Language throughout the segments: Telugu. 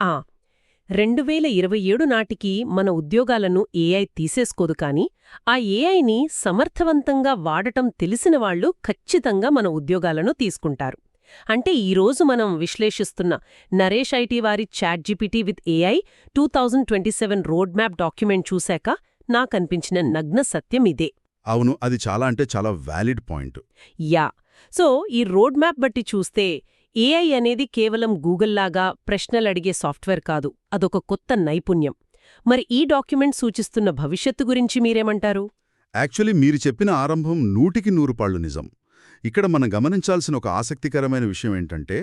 ఆ 2027 నాటికి మన ఉద్యోగాలను ఏఐ తీసేసుకోదు కాని ఆ ఏఐని సమర్థవంతంగా వాడటం తెలిసిన వాళ్ళు ఖచ్చితంగా మన ఉద్యోగాలను తీసుకుంటారు. అంటే ఈరోజు మనం విశ్లేషిస్తున్న నరేష్ ఐటీ వారి ChatGPT with AI 2027 road map document చూశాక నాకనిపించిన నగ్న సత్యం ఇదే. అవును, అది చాలా వ్యాలిడ్ పాయింట్. యా సో ఈ రోడ్ మ్యాప్ బట్టి చూస్తే ఏఐ అనేది కేవలం గూగుల్లాగా ప్రశ్నలడిగే సాఫ్ట్వేర్ కాదు, అదొక కొత్త నైపుణ్యం. మరి ఈ డాక్యుమెంట్ సూచిస్తున్న భవిష్యత్తు గురించి మీరేమంటారు? యాక్చువల్లీ మీరు చెప్పిన ఆరంభం 100% నిజం. ఇక్కడ మనం గమనించాల్సిన ఒక ఆసక్తికరమైన విషయం ఏంటంటే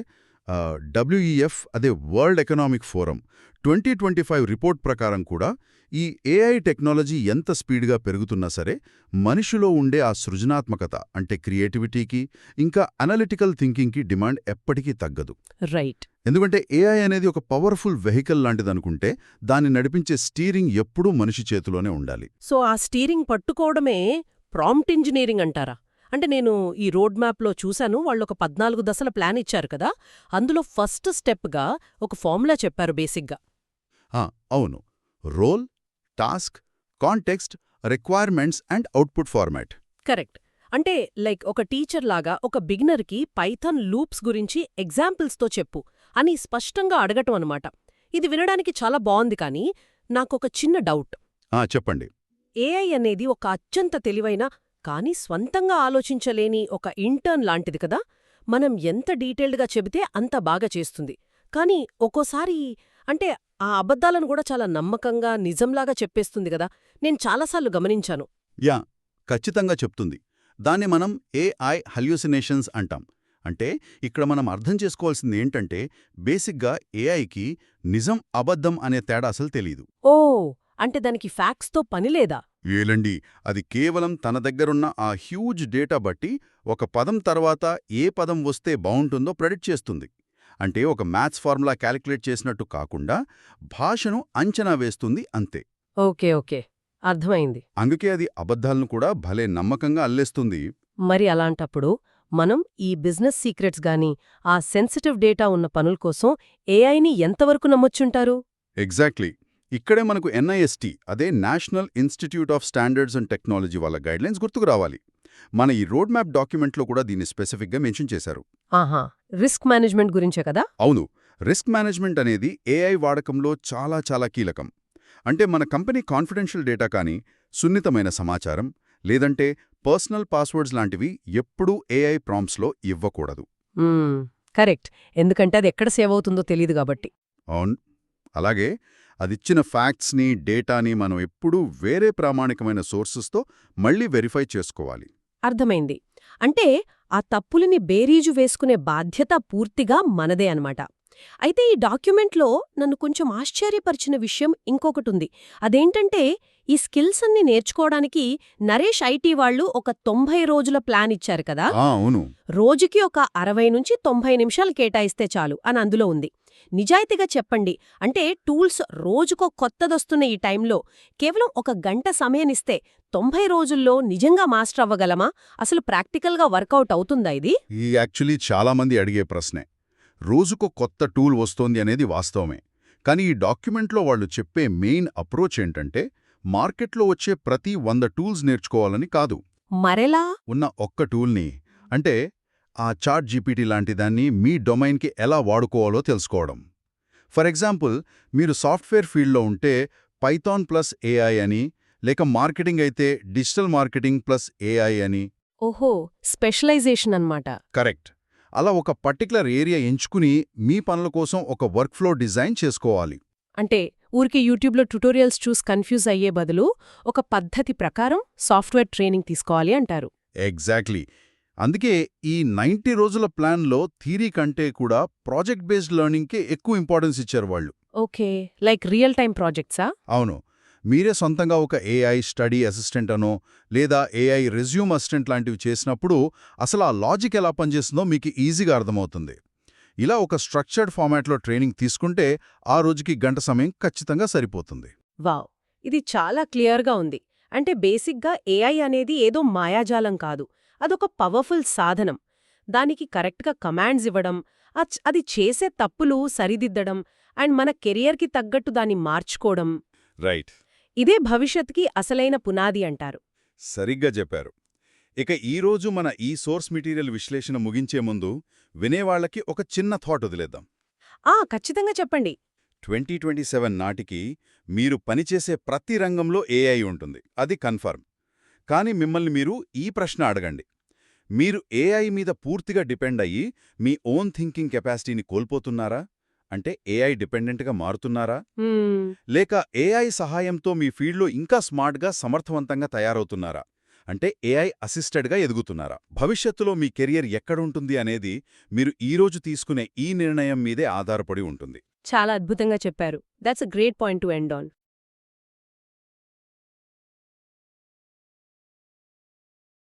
WEF అదే వరల్డ్ ఎకనామిక్ ఫోరం 2025 రిపోర్ట్ ప్రకారం కూడా ఈ ఏఐ టెక్నాలజీ ఎంత స్పీడ్గా పెరుగుతున్నా సరే మనిషిలో ఉండే ఆ సృజనాత్మకత అంటే క్రియేటివిటీకి ఇంకా అనలిటికల్ థింకింగ్కి డిమాండ్ ఎప్పటికీ తగ్గదు. రైట్. ఎందుకంటే ఏఐ అనేది ఒక పవర్ఫుల్ వెహికల్ లాంటిదనుకుంటే దాన్ని నడిపించే స్టీరింగ్ ఎప్పుడూ మనిషి చేతిలోనే ఉండాలి. సో ఆ స్టీరింగ్ పట్టుకోవడమే ప్రాంప్ట్ ఇంజనీరింగ్ అంటారా? అంటే నేను ఈ రోడ్ మ్యాప్లో చూశాను, వాళ్ళొక 14 దశల ప్లాన్ ఇచ్చారు కదా, అందులో ఫస్ట్ స్టెప్గా ఒక ఫార్ములా చెప్పారు బేసిక్గా. అవును, role, task, context, requirements and output format. Correct. అంటే లైక్ ఒక టీచర్ లాగా ఒక బిగినర్కి పైథాన్ లూప్స్ గురించి ఎగ్జాంపుల్స్తో చెప్పు అని స్పష్టంగా అడగటం అనమాట. ఇది వినడానికి చాలా బాగుంది, కానీ నాకొక చిన్న డౌట్. చెప్పండి. ఏఐ అనేది ఒక అత్యంత తెలివైన కానీ స్వంతంగా ఆలోచించలేని ఒక ఇంటర్న్ లాంటిది కదా. మనం ఎంత డీటెయిల్డ్గా చెబితే అంత బాగా చేస్తుంది, కానీ ఒక్కోసారి అంటే ఆ అబద్ధాలను కూడా చాలా నమ్మకంగా నిజంలాగా చెప్పేస్తుంది కదా. నేను చాలాసార్లు గమనించాను. ఖచ్చితంగా చెప్తుంది. దాన్ని మనం ఏఐ హల్యూసినేషన్స్ అంటాం. అంటే ఇక్కడ మనం అర్థం చేసుకోవాల్సింది ఏంటంటే బేసిక్గా ఏఐకి నిజం అబద్ధం అనే తేడా అసలు తెలీదు. ఓ, అంటే దానికి ఫ్యాక్ట్స్తో పనిలేదా? ఏలండి, అది కేవలం తన దగ్గరున్న ఆ హ్యూజ్ డేటా బట్టి ఒక పదం తర్వాత ఏ పదం వస్తే బావుంటుందో ప్రెడిక్ట్ చేస్తుంది. అంటే ఒక మ్యాథ్స్ ఫార్ములా క్యాలిక్యులేట్ చేసినట్టు కాకుండా భాషను అంచనా వేస్తుంది అంతే. ఓకే, అర్థమైంది. అందుకే అది అబద్ధాలను కూడా భలే నమ్మకంగా అల్లేస్తుంది. మరి అలాంటప్పుడు మనం ఈ బిజినెస్ సీక్రెట్స్ గాని ఆ సెన్సిటివ్ డేటా ఉన్న పనుల కోసం ఏఐని ఎంతవరకు నమ్మొచ్చుంటారు? ఎగ్జాక్ట్లీ. ఇక్కడే మనకు NIST అదే national institute of standards and technology వాళ్ళ గైడ్లైన్స్ గుర్తుకు రావాలి. మన ఈ రోడ్ మ్యాప్ డాక్యుమెంట్లో కూడా దీన్ని స్పెసిఫిక్గా మెన్షన్ చేశారు. రిస్క్ మేనేజ్మెంట్ గురించే కదా? అవును, రిస్క్ మేనేజ్మెంట్ అనేది ఏఐ వాడకంలో చాలా కీలకం. అంటే మన కంపెనీ కాన్ఫిడెన్షియల్ డేటా కానీ, సున్నితమైన సమాచారం లేదంటే పర్సనల్ పాస్వర్డ్స్ లాంటివి ఎప్పుడూ ఏఐ ప్రాంప్ట్స్లో ఇవ్వకూడదు. కరెక్ట్, ఎందుకంటే అది ఎక్కడ సేవ్ అవుతుందో తెలియదు కాబట్టి. అవును, అలాగే అదిచ్చిన ఫ్యాక్ట్స్ని డేటాని మనం ఎప్పుడూ వేరే ప్రామాణికమైన సోర్సెస్తో మళ్ళీ వెరిఫై చేసుకోవాలి. అర్థమైంది. అంటే ఆ తప్పులని బేరీజు వేసుకునే బాధ్యత పూర్తిగా మనదే అన్నమాట. అయితే ఈ డాక్యుమెంట్లో నన్ను కొంచెం ఆశ్చర్యపరిచిన విషయం ఇంకొకటుంది. అదేంటంటే ఈ స్కిల్స్ అన్ని నేర్చుకోవడానికి నరేష్ ఐటీ వాళ్ళు ఒక 90 రోజుల ప్లాన్ ఇచ్చారు కదా. అవును, రోజుకి ఒక 60 నుంచి 90 నిమిషాలు కేటాయిస్తే చాలు అని అందులో ఉంది. నిజాయితీగా చెప్పండి, అంటే టూల్స్ రోజుకో కొత్తదొస్తున్న ఈ టైంలో కేవలం ఒక గంట సమయనిస్తే 90 రోజుల్లో నిజంగా మాస్టర్ అవ్వగలమా? అసలు ప్రాక్టికల్గా వర్కౌట్ అవుతుందా ఇది? ఈ యాక్చువల్లీ చాలామంది అడిగే ప్రశ్నే. రోజుకో కొత్త టూల్ వస్తోంది అనేది వాస్తవమే. కానీ ఈ డాక్యుమెంట్లో వాళ్ళు చెప్పే మెయిన్ అప్రోచ్ ఏంటంటే మార్కెట్లో వచ్చే ప్రతి 100 టూల్స్ నేర్చుకోవాలని కాదు. మరెలా? ఉన్న ఒక్క టూల్ని, అంటే ఆ చాట్‌జీపీటీ లాంటిదాన్ని మీ డొమైన్కి ఎలా వాడుకోవాలో తెలుసుకోవడం. ఫర్ ఎగ్జాంపుల్, మీరు సాఫ్ట్వేర్ ఫీల్డ్లో ఉంటే పైథాన్ ప్లస్ ఏఐ అని, లేక మార్కెటింగ్ అయితే డిజిటల్ మార్కెటింగ్ ప్లస్ ఏఐ అని. ఓహో, స్పెషలైజేషన్ అన్నమాట. కరెక్ట్. అలా ఒక పర్టికులర్ ఏరియా ఎంచుకుని మీ పనుల కోసం ఒక వర్క్ఫ్లో డిజైన్ చేసుకోవాలి. అంటే ఊరికి యూట్యూబ్లో ట్యుటోరియల్స్ చూసి కన్ఫ్యూజ్ అయ్యే బదులు ఒక పద్ధతి ప్రకారం సాఫ్ట్వేర్ ట్రైనింగ్ తీసుకోవాలి అంటారు. ఎగ్జాక్ట్లీ. అందుకే ఈ 90 రోజుల ప్లాన్లో థియరీ కంటే కూడా ప్రాజెక్ట్ బేస్డ్ లెర్నింగ్కే ఎక్కువ ఇంపార్టెన్స్ ఇచ్చారు వాళ్ళు. ఓకే, లైక్ రియల్ టైం ప్రాజెక్ట్సా? అవును, మీరే సొంతంగా ఒక ఏఐ స్టడీ అసిస్టెంట్ అనో లేదా ఏఐ రెజ్యూమ్ అసిస్టెంట్ లాంటివి చేసినప్పుడు అసలు ఆ లాజిక్ ఎలా పనిచేస్తుందో మీకు ఈజీగా అర్థమవుతుంది. ఇలా ఒక స్ట్రక్చర్డ్ ఫార్మాట్లో ట్రైనింగ్ తీసుకుంటే ఆ రోజుకి గంట సమయం ఖచ్చితంగా సరిపోతుంది. వావ్, ఇది చాలా క్లియర్గా ఉంది. అంటే బేసిక్గా ఏఐ అనేది ఏదో మాయాజాలం కాదు, అదొక పవర్ఫుల్ సాధనం. దానికి కరెక్ట్గా కమాండ్స్ ఇవ్వడం, అది చేసే తప్పులు సరిదిద్దడం అండ్ మన కెరియర్కి తగ్గట్టు దాన్ని మార్చుకోవడం, రైట్. ఇదే భవిష్యత్కి అసలైన పునాది అంటారు. సరిగ్గా చెప్పారు. ఇక ఈరోజు మన ఈ సోర్స్ మెటీరియల్ విశ్లేషణ ముగించే ముందు వినేవాళ్లకి ఒక చిన్న థాట్ వదిలేద్దాం. ఖచ్చితంగా చెప్పండి. 2027 నాటికి మీరు పనిచేసే ప్రతి రంగంలో ఏఐ ఉంటుంది, అది కన్ఫర్మ్. కానీ మిమ్మల్ని మీరు ఈ ప్రశ్న అడగండి. మీరు ఏఐ మీద పూర్తిగా డిపెండ్ అయ్యి మీ ఓన్ థింకింగ్ కెపాసిటీని కోల్పోతున్నారా? అంటే ఏఐ డిపెండెంట్గా మారుతున్నారా? లేక ఏఐ సహాయంతో మీ ఫీల్డ్లో ఇంకా స్మార్ట్గా సమర్థవంతంగా తయారవుతున్నారా? అంటే ఏఐ అసిస్టెడ్గా ఎదుగుతున్నారా? భవిష్యత్తులో మీ కెరియర్ ఎక్కడుంటుంది అనేది మీరు ఈరోజు తీసుకునే ఈ నిర్ణయం మీదే ఆధారపడి ఉంటుంది. చాలా అద్భుతంగా చెప్పారు. That's a great point to end on.